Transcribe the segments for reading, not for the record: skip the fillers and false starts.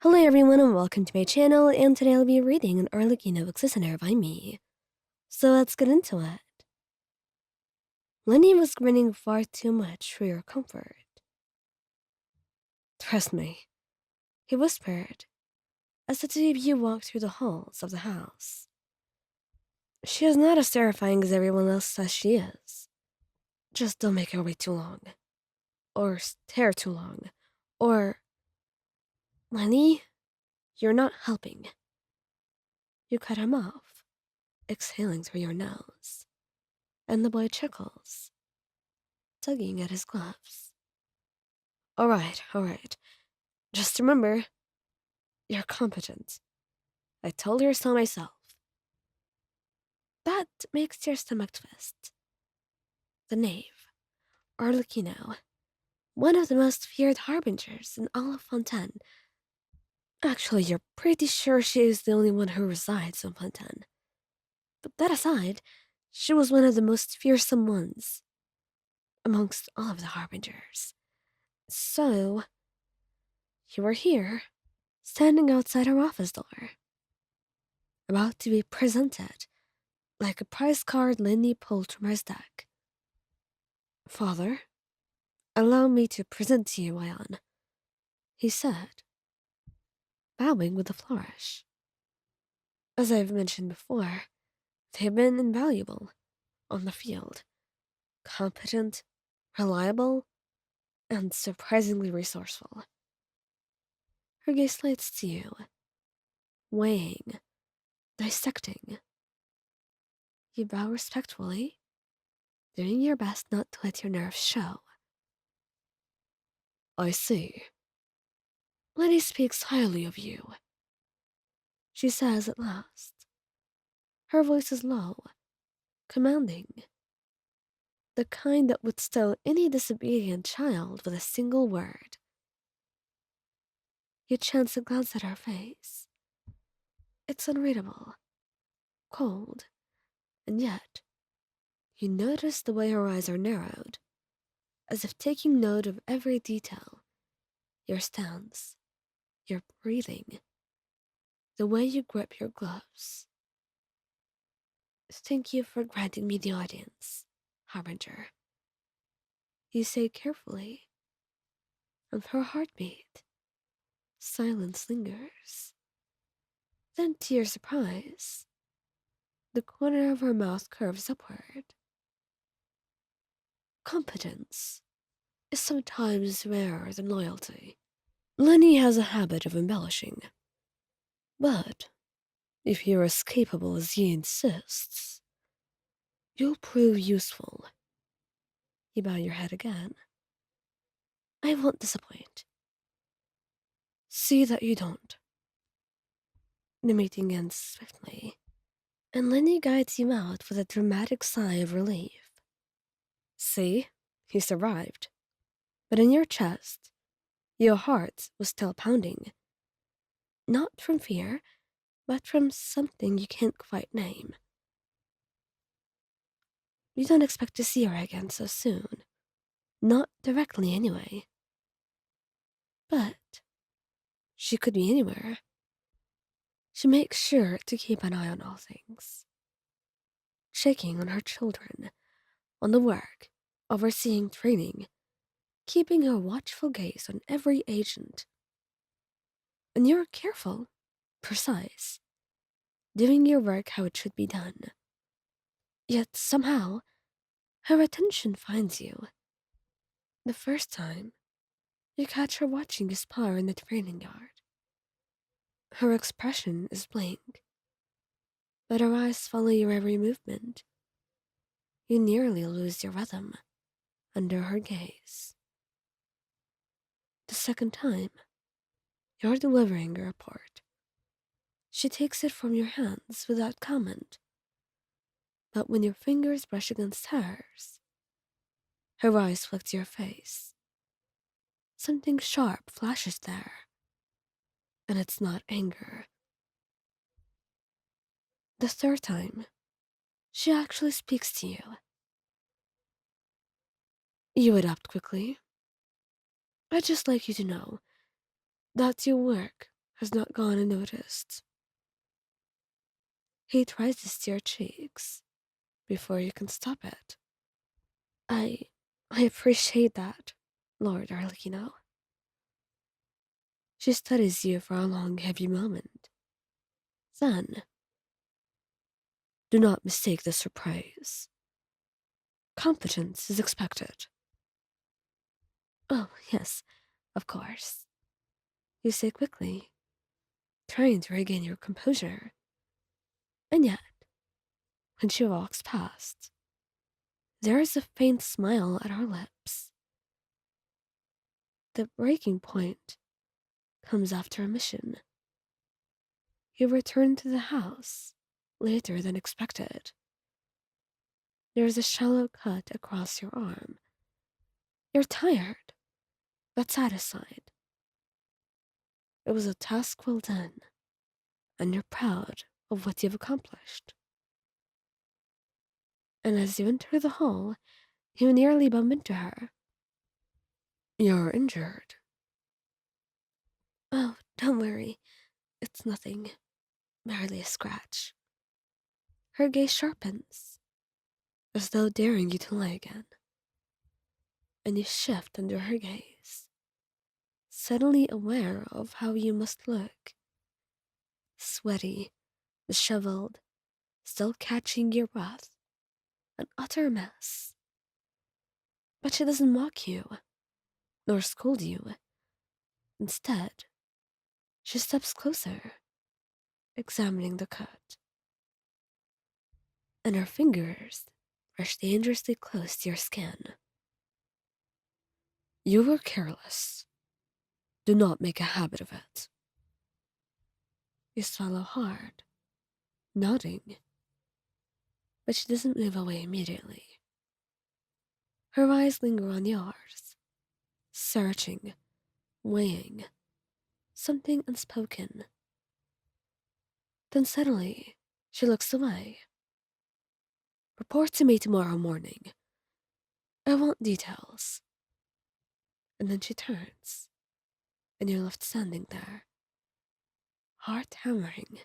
Hello everyone and welcome to my channel, and today I'll be reading an Arlecchino listener by me. So let's get into it. Lyney was grinning far too much for your comfort. Trust me, he whispered, as the two of you walked through the halls of the house. She is not as terrifying as everyone else says she is. Just don't make her wait too long. Or stare too long. Or... Lyney, you're not helping. You cut him off, exhaling through your nose. And the boy chuckles, tugging at his gloves. All right. Just remember, you're competent. I told her so myself. That makes your stomach twist. The knave, Arlecchino, one of the most feared harbingers in all of Fontaine. Actually, you're pretty sure she is the only one who resides in Fontaine. But that aside, she was one of the most fearsome ones amongst all of the harbingers. So, you were here, standing outside her office door, about to be presented like a prize card Lyney pulled from his deck. Father, allow me to present to you Ion, he said, bowing with a flourish. As I've mentioned before, they've been invaluable on the field. Competent, reliable, and surprisingly resourceful. Her gaze slides to you, weighing, dissecting. You bow respectfully, doing your best not to let your nerves show. I see. Lyney speaks highly of you, she says at last. Her voice is low, commanding, the kind that would still any disobedient child with a single word. You chance a glance at her face. It's unreadable, cold, and yet you notice the way her eyes are narrowed, as if taking note of every detail. Your stance, your breathing, the way you grip your gloves. Thank you for granting me the audience, Harbinger. You say carefully, and for a heartbeat, silence lingers. Then, to your surprise, the corner of her mouth curves upward. Competence is sometimes rarer than loyalty. Lyney has a habit of embellishing. But if you're as capable as he insists, you'll prove useful. You bow your head again. I won't disappoint. See that you don't. The meeting ends swiftly, and Lyney guides you out with a dramatic sigh of relief. See, he survived. But in your chest, your heart was still pounding. Not from fear, but from something you can't quite name. You don't expect to see her again so soon. Not directly, anyway. But she could be anywhere. She makes sure to keep an eye on all things. Checking on her children, on the work, overseeing training, keeping a watchful gaze on every agent. And you're careful, precise, doing your work how it should be done. Yet somehow, her attention finds you. The first time, you catch her watching you spar in the training yard. Her expression is blank, but her eyes follow your every movement. You nearly lose your rhythm under her gaze. The second time, you're delivering a report. She takes it from your hands without comment. But when your fingers brush against hers, her eyes flick to your face. Something sharp flashes there, and it's not anger. The third time, she actually speaks to you. You adapt quickly. I'd just like you to know that your work has not gone unnoticed. He tries to steer cheeks before you can stop it. I I appreciate that, Lord Arlecchino. She studies you for a long, heavy moment. Then, do not mistake this for praise. Competence is expected. Oh, yes, of course. You say quickly, trying to regain your composure. And yet, when she walks past, there is a faint smile at her lips. The breaking point comes after a mission. You return to the house later than expected. There is a shallow cut across your arm. You're tired, but satisfied. It was a task well done, and you're proud of what you've accomplished. And as you enter the hall, you nearly bump into her. You're injured. Oh, don't worry. It's nothing. Merely a scratch. Her gaze sharpens, as though daring you to lie again. And you shift under her gaze, suddenly aware of how you must look. Sweaty, disheveled, still catching your breath. An utter mess. But she doesn't mock you, nor scold you. Instead, she steps closer, examining the cut. And her fingers brush dangerously close to your skin. You were careless. Do not make a habit of it. You swallow hard, nodding, but she doesn't move away immediately. Her eyes linger on yours, searching, weighing, something unspoken. Then suddenly, she looks away. Report to me tomorrow morning. I want details. And then she turns, and you're left standing there, heart hammering,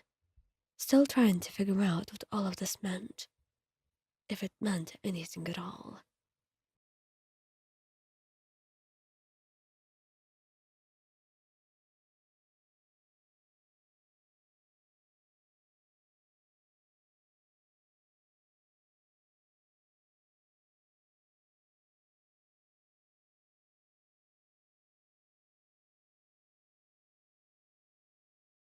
still trying to figure out what all of this meant, if it meant anything at all.